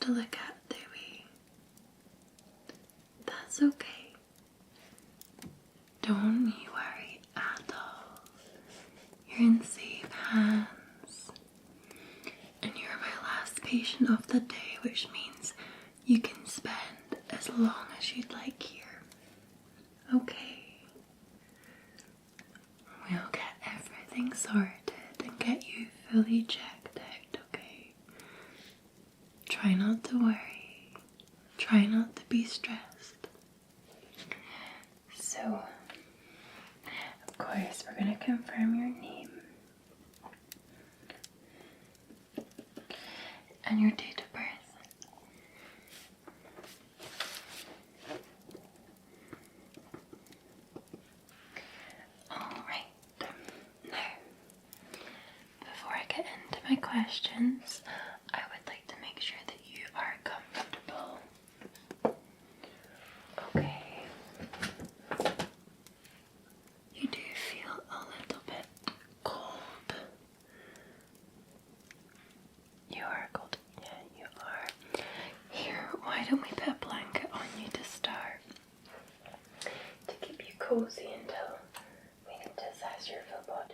to look at, do we? That's okay. Don't you worry at all. You're in safe hands. And you're my last patient of the day, which means you can spend as long as you'd like here. Okay. We'll get everything sorted and get you fully checked out, okay? Try not to worry. Try not to be stressed. So, of course, we're going to confirm your name and your date of birth. Alright, now, before I get into my questions, I would like to make sure that you are comfortable. Okay. You do feel a little bit cold. You are cold. Yeah, you are. Here, why don't we put a blanket on you to start? To keep you cozy until we need to assess your full body.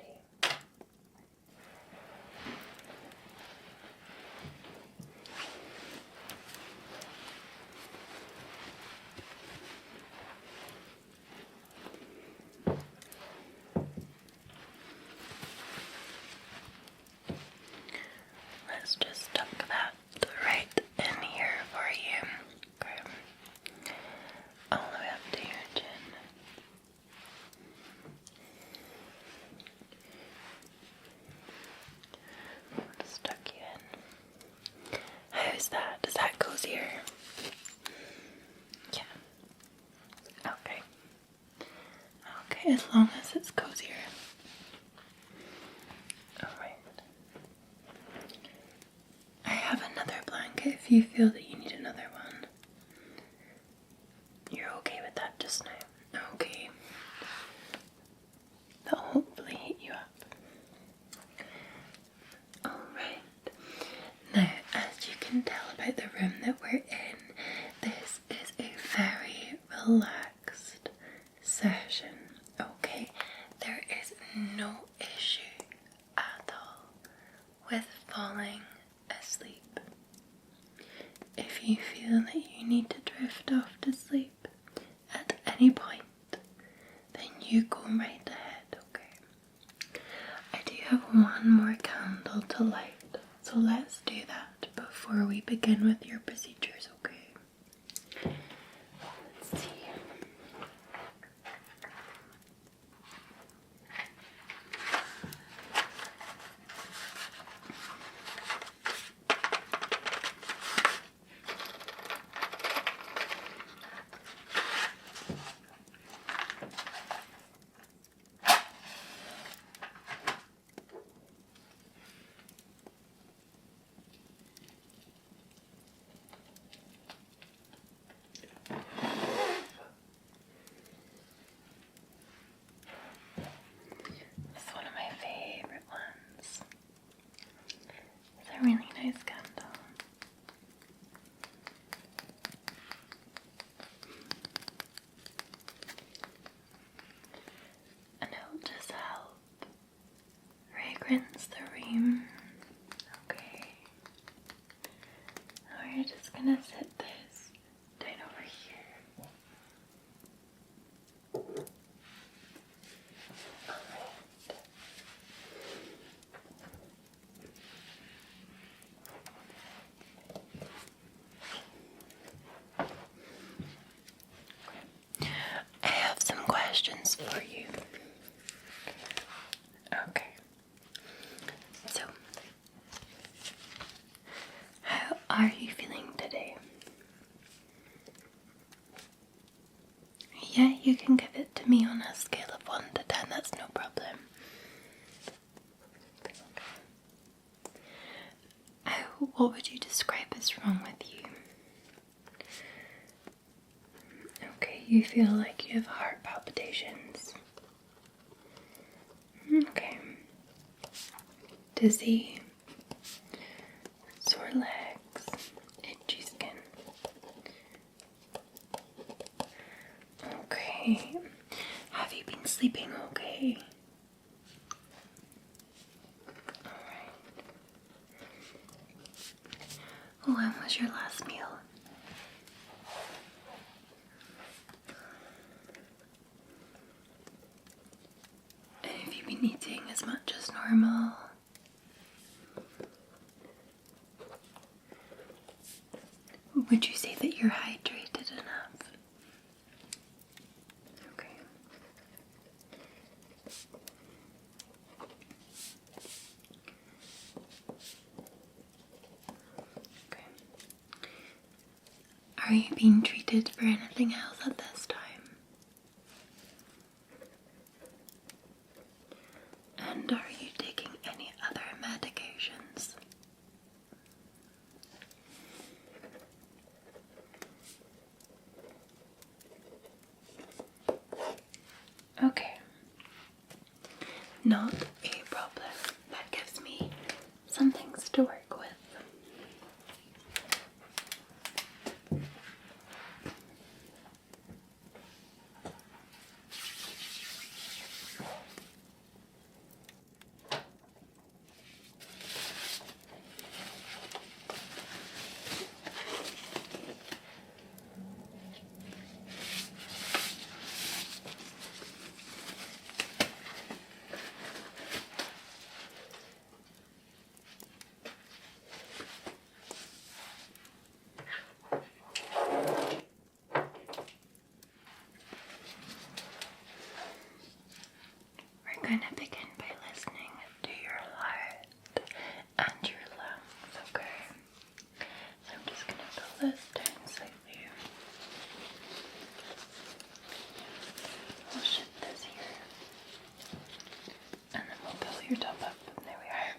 Let's just tuck that right in here for you. Okay. All the way up to your chin. Just tuck you in. How's that? Is that cozier? Yeah. Okay. Okay, as long as it's cozier. Alright. I have another blanket if you feel that you need another one. You're okay with that just now? Okay. That'll hopefully heat you up. Alright. Now, as you can tell about the room that we're in, this is a very relaxed session. Okay? There is no issue at all with falling asleep. If you feel that you need to drift off to sleep at any point, then you go right ahead, okay? I do have one more candle to light, so let's do that before we begin with your procedures, okay? Let's see. It's one of my favorite ones. It's a really nice candle. And it'll just help fragrance the room. Okay. Now we're just gonna set this down over here. Alright. I have some questions for you. Okay. So, how are you feeling today? Yeah, you can give it to me on a scale of 1 to 10, that's no problem. What would you describe as wrong with you? Okay, you feel like you have heart palpitations. Okay. Dizzy, sore legs, itchy Okay. Have you been sleeping okay? Alright. When was your last meal? And have you been eating as much as normal? Would you say that you're hydrated enough? Okay. Okay. Are you being treated for anything else at this time? And are you taking any other medications? Okay. Not a problem. That gives me some things to work with. We're going to begin by listening to your heart and your lungs, okay? So I'm just going to pull this down slightly. We'll shift this here. And then we'll pull your top up. There we are.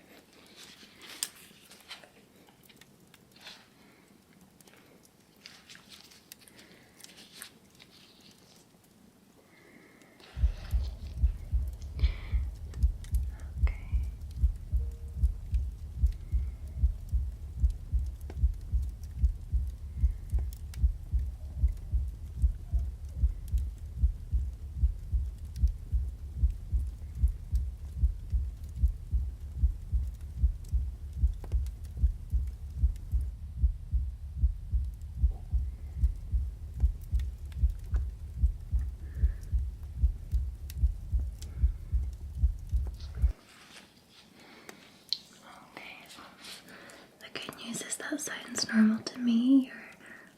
The good news is that sounds normal to me. Your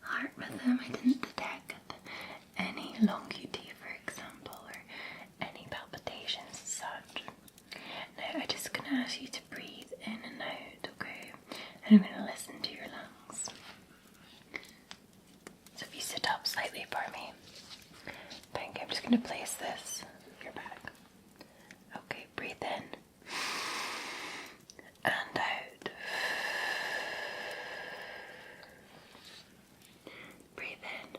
heart rhythm, I didn't detect any long QT, for example, or any palpitations as such. Now I'm just going to ask you to breathe in and out, okay? And I'm going to listen to your lungs. So if you sit up slightly for me. Thank you. I'm just going to place this on your back. Okay, breathe in and out. Breathe in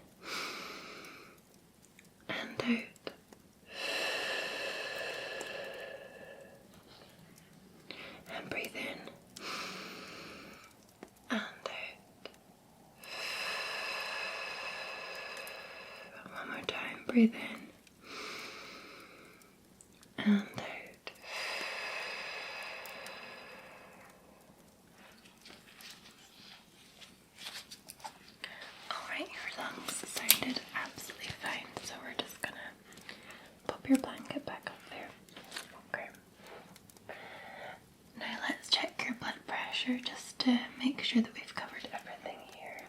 and out. And breathe in and out. One more time. Breathe in and out. Alright, your lungs sounded absolutely fine, so we're just gonna pop your blanket back up there. Okay. Now let's check your blood pressure just to make sure that we've covered everything here.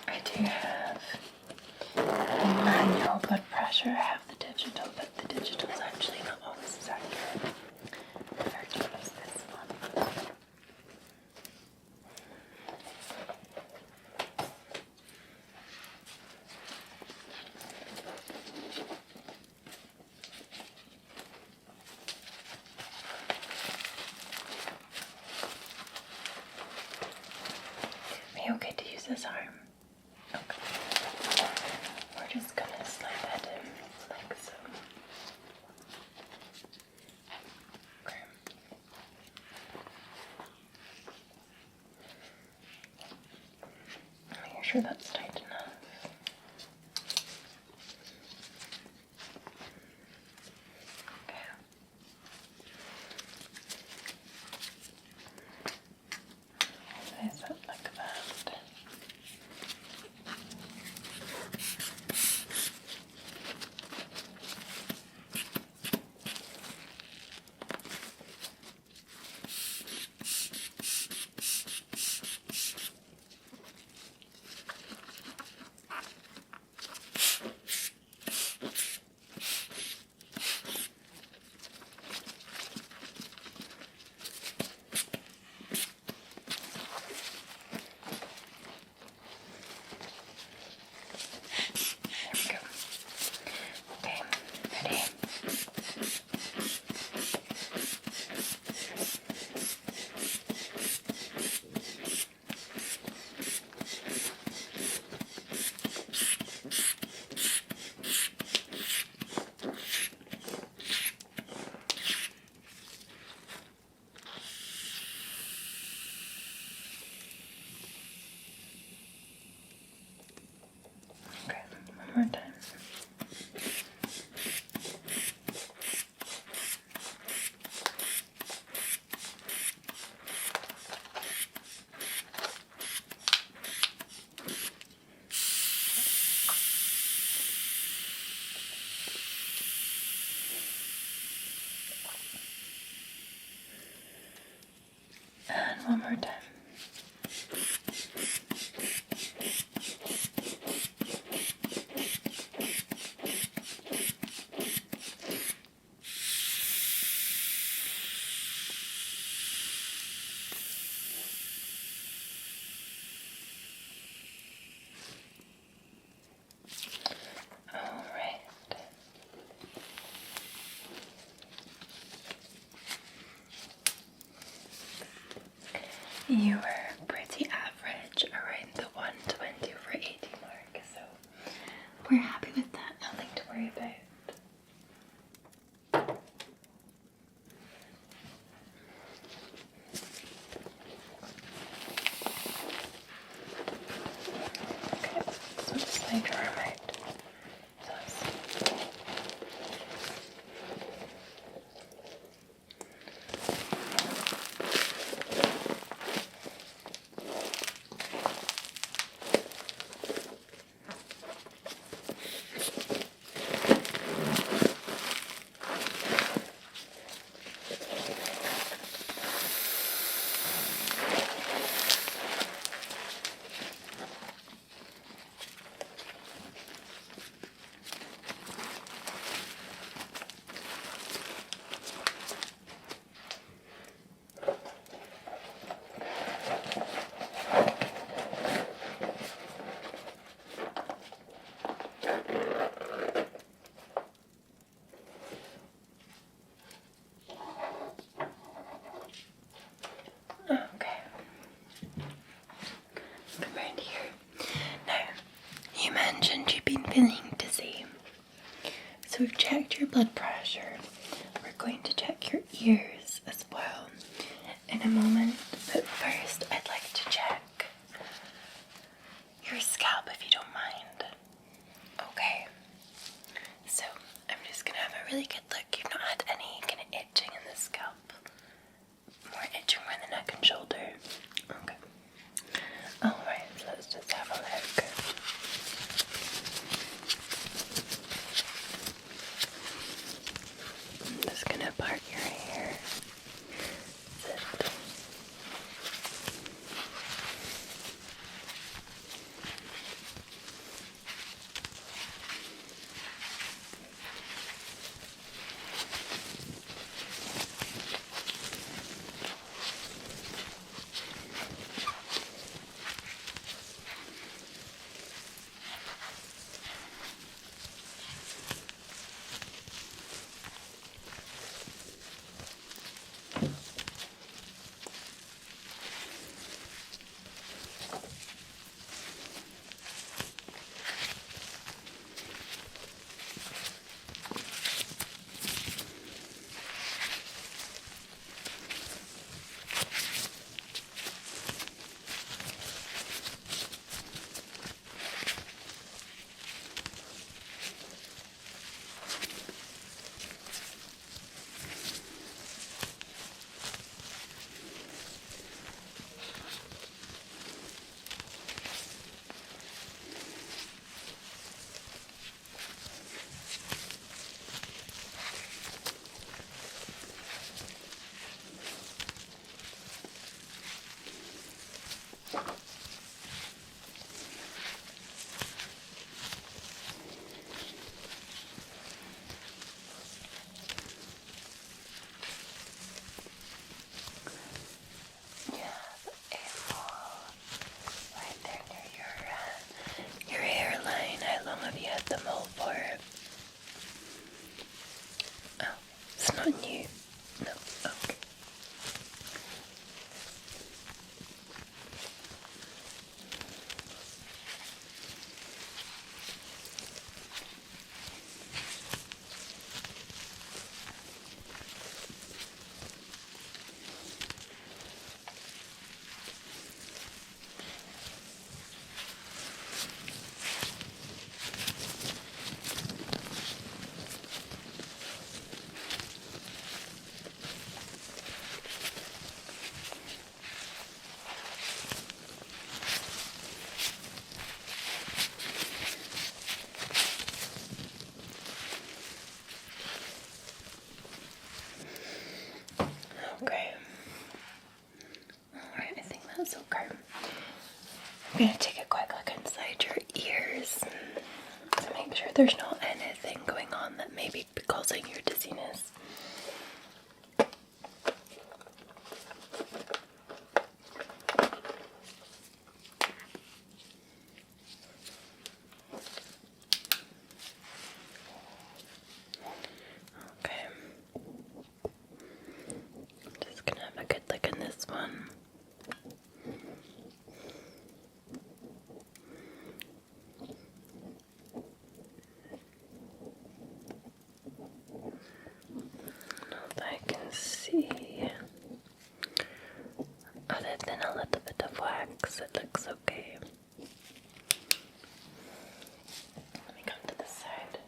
I do have manual blood pressure. I have the digital, but the digital is actually not always as accurate. I better use this one. Are you okay to use this arm? Okay. We're just gonna slide that in like so. Okay. Make sure that's tight enough. And one more time. Alright. You were pretty average, around the 120/80 mark, so we're happy with that, nothing to worry about. Okay, so just slide your arm out. Okay. Come around here. Now, you mentioned you've been feeling dizzy. So we've checked your blood pressure. We're going to check your ears as well in a moment. But first, I'd like to check your scalp if you don't mind. Okay. So I'm just going to have a really good look. You've not had any kind of itching in the scalp. More itching around the neck and shoulder. Okay. Alright, so let's just have a look. I'm just gonna part your hair. Zip. The mole for it. Oh, it's not new. No, okay. That's okay. I'm going to take a quick look inside your ears to make sure there's not anything going on that may be causing your dizziness. Okay. I'm just going to have a good look in this one. I can see, other than a little bit of wax, it looks okay. Let me come to this side.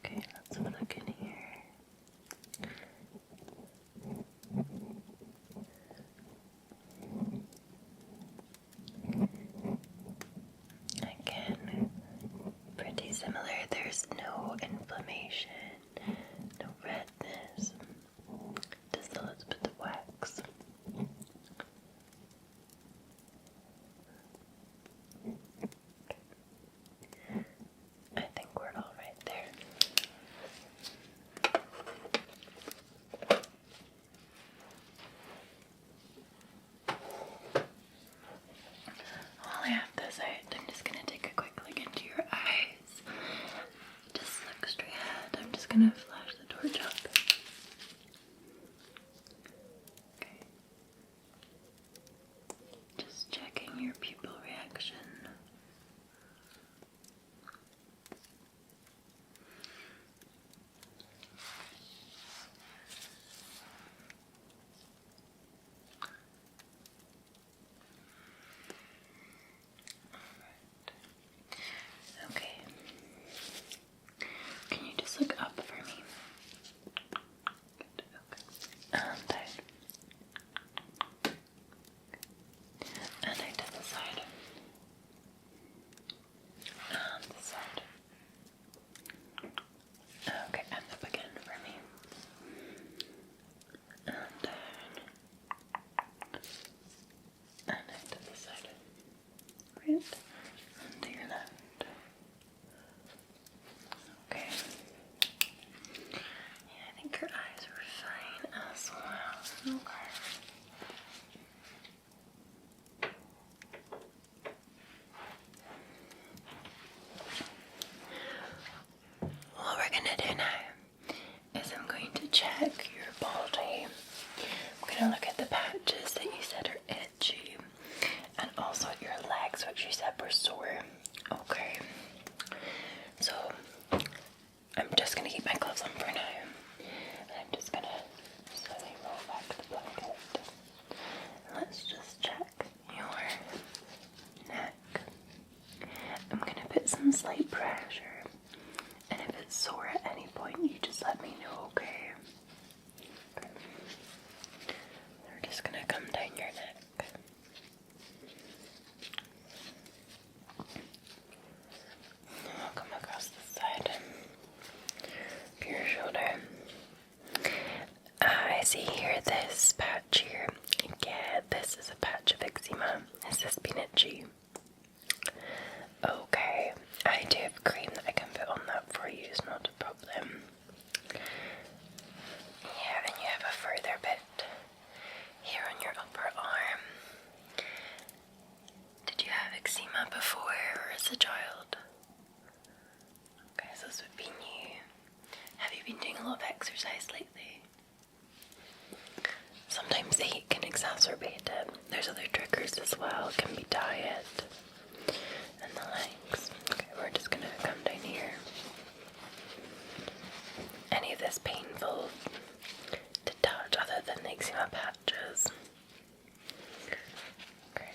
Okay, let's have a look in here. Again, pretty similar. There's no inflammation, no redness, just a little bit of wax. I think we're all right there. While I have this out, I'm just going to take a quick look into your eyes. Just look straight ahead. I'm just going to flash the torch up. Okay. Just checking your pupil reaction. Okay. Can you just look up for me? Good. Okay. And down. And out to the side. And the side. Okay, and up again for me. And down. And out to the side. Right. And to your left. Okay. Yeah, I think your eyes were fine as well. Okay. What we're gonna do now is I'm going to check your body. I'm gonna look at the patches that you said are itchy, and also at your legs, which you said were sore. Okay. So I'm just gonna keep my gloves on for now, and I'm just gonna slowly roll back the blanket. Let's just check your neck. I'm gonna put some slight pressure, and if it's sore at any point, you just let me know, okay? We're just gonna come down your neck. I'll come across the side of your shoulder. I see here this patch here. Yeah, this is a patch of eczema. Has this been itchy? Okay, I do have cream that I can put on that for you, it's not a problem. Yeah, and you have a further bit here on your upper arm. Did you have eczema before or as a child? Okay, so this would be new. Have you been doing a lot of exercise lately? Sometimes the heat can exacerbate it. There's other triggers as well. It can be diet and the legs. Okay, we're just gonna come down here. Any of this painful to touch other than the eczema patches? Okay.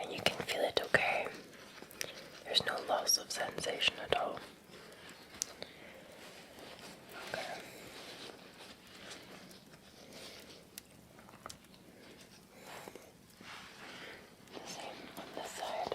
And you can feel it, okay? There's no loss of sensation at all. Okay. The same on this side.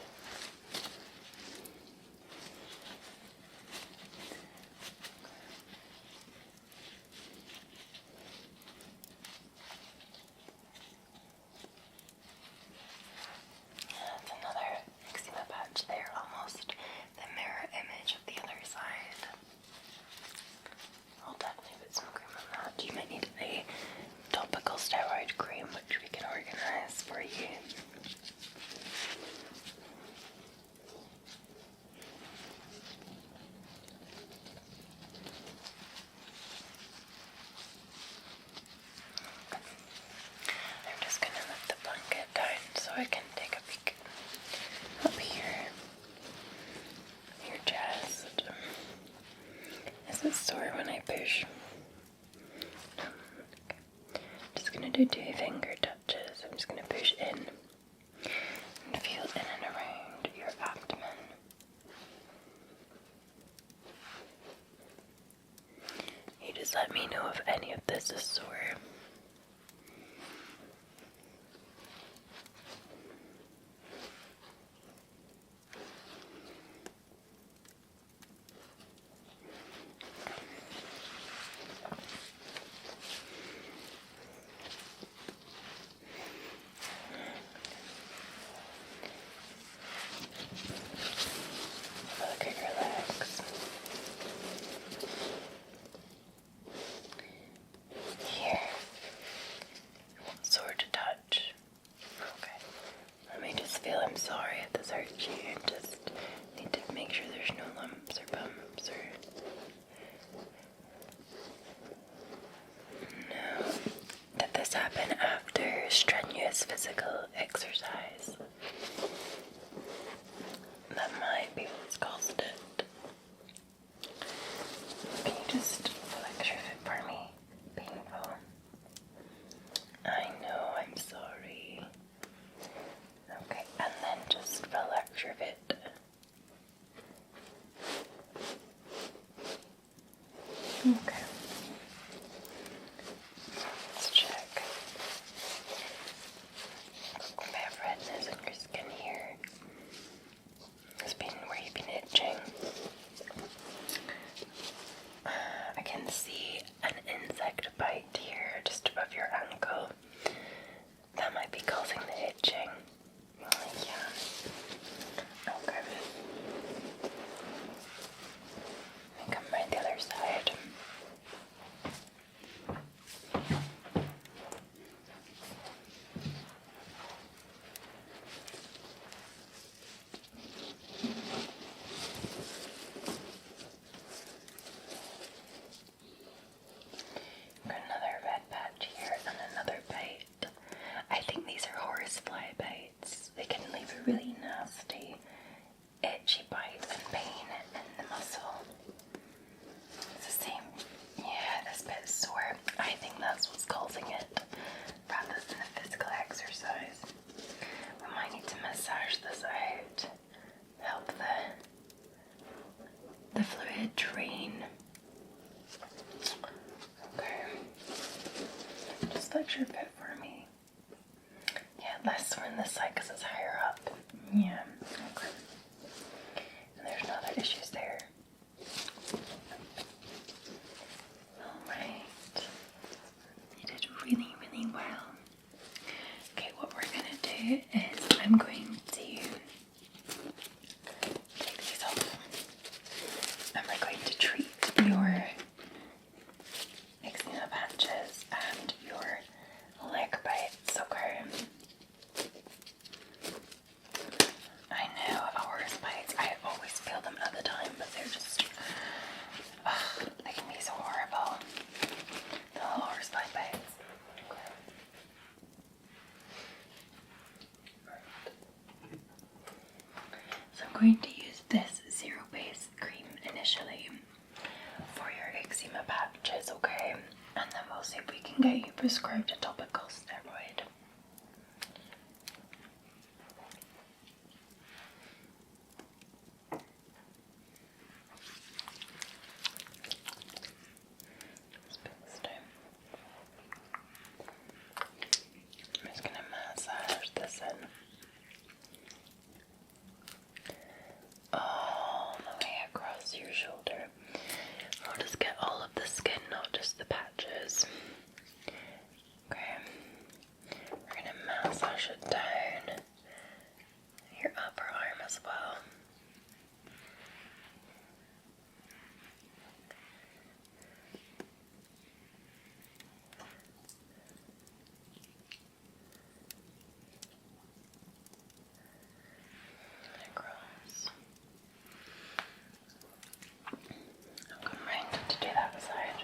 to do finger touches. I'm just going to push in and feel in and around your abdomen. You just let me know if any of this is sore. Look at your legs. Here. Sore to touch. Okay. Let me just feel. I'm sorry if this hurts you. I just need to make sure there's no lumps or bumps or. No. Did this happen after strenuous physical exercise? That might be what's caused it. Can you just flex your foot for me? Painful. I know, I'm sorry. Okay, and then just relax your foot. Okay. Let's check. I have redness on your skin here. It's been where you've been itching. I can see an insect bite here just above your ankle. That might be causing the itching. Yeah. Okay. And come right the other side. Got another red patch here and another bite. I think these are horsefly bites. They can leave a really nasty, itchy bite and pain in the muscle. It's the same. Yeah, this bit is sore. I think that's what's causing it, rather than the physical exercise. We might need to massage this out, help the fluid drain. Okay. Just flex your foot for me. Yeah, less sore on this side because it's higher up. Yeah, okay. And there's no other issues there. Alright. You did really, really well. Okay, what we're going to do is I'm going to take these off. And we're going to treat your eczema patches and your leg bites, okay? I know, horse bites, I always feel them at the time, but they're just, they can be so horrible. The little horse bite bites. Okay. Right. So I'm going to use this zero base cream initially for your eczema patches, okay? And then we'll see if we can get you prescribed a topical steroid. I'm just going to massage this in all the way across your shoulder. We'll just get all of the skin, not just the patches. Okay. We're going to massage it down your upper arm as well. Across. I'll come right to do that side.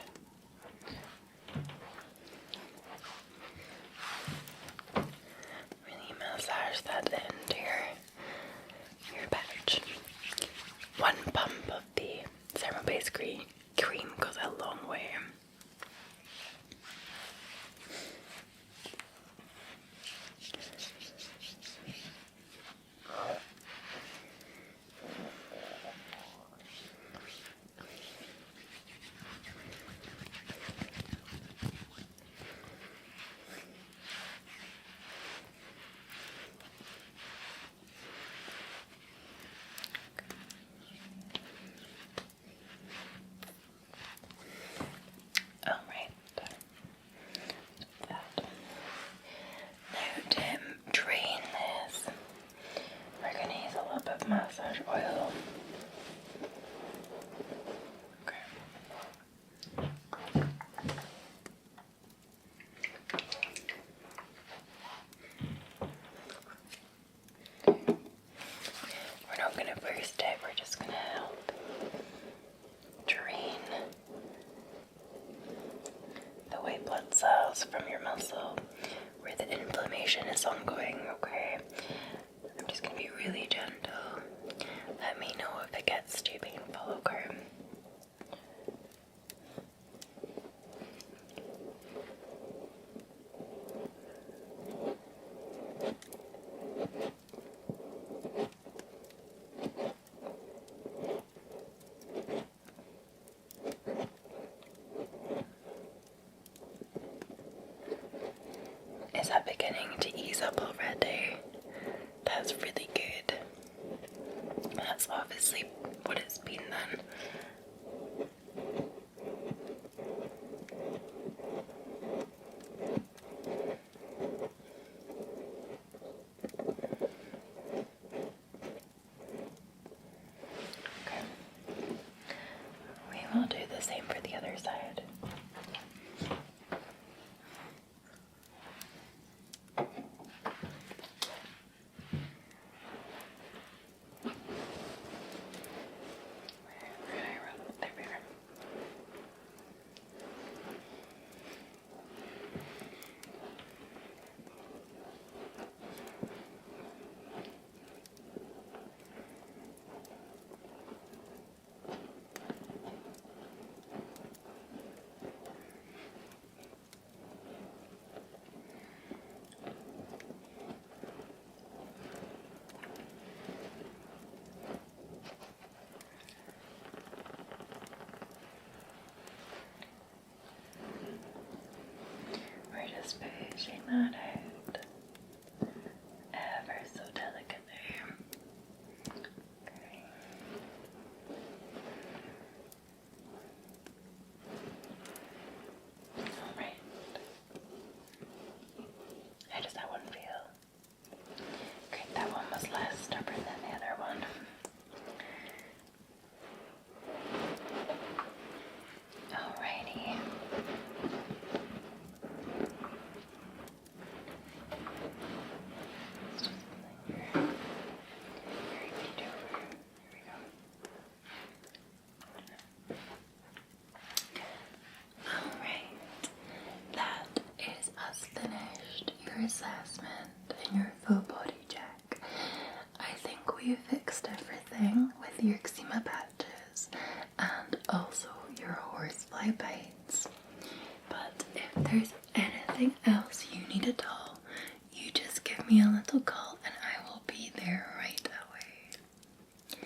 massage oil. Okay. We're not going to burst it, we're just going to help drain the white blood cells from your muscle where the inflammation is ongoing, okay? I'm just going to be really gentle. Let me know if it gets too painful, okay? Is that beginning to ease up already? That's really good. That's obviously what it's been then. Okay. We will do the same for the other side. We're just pushing that out ever so delicately. Okay. Alright. How does that one feel? Great, that one was less stubborn than the other one. Alrighty. Assessment and your full body check. I think we fixed everything with your eczema patches and also your horsefly bites. But if there's anything else you need at all, you just give me a little call and I will be there right away.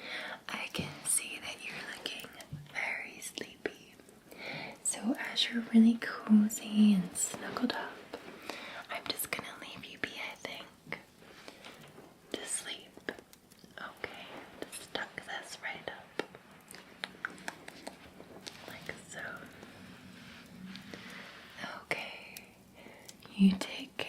I can see that you're looking very sleepy. So as you're really cozy and snuggled up, I'm just gonna leave you be, I think, to sleep. Okay, just tuck this right up, like so. Okay, you take